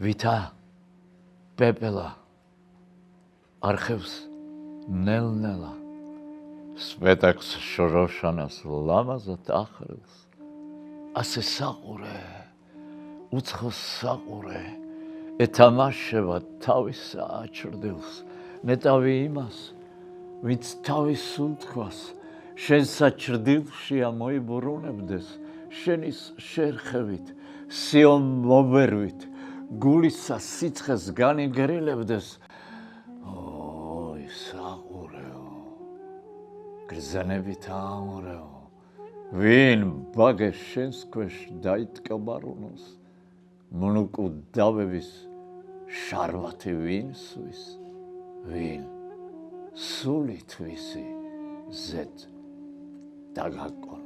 ვითა პეპელა არხევს ნელ-ნელა სპეტაკს შოროშანას ლამაზად ახრილს ასე საყურე უცხო საყურე ეთამაშება თავის აჩრდილს ნეტავი იმას ვინც თავის სუნთქვას შენ საჩრდილში ამოიბრუნებდეს შენის შერხევით სიომ მობერვით გულისა სიცხეს განიგრილებდეს ოი საყურეო გრძნებით ამორეო ვინ ბაგეს შენს ქვეშ დაიტკბარუნოს მნუკუდავების შარვათი ვინ სვის ვინ სული თვისი ზედ დაგაკონოს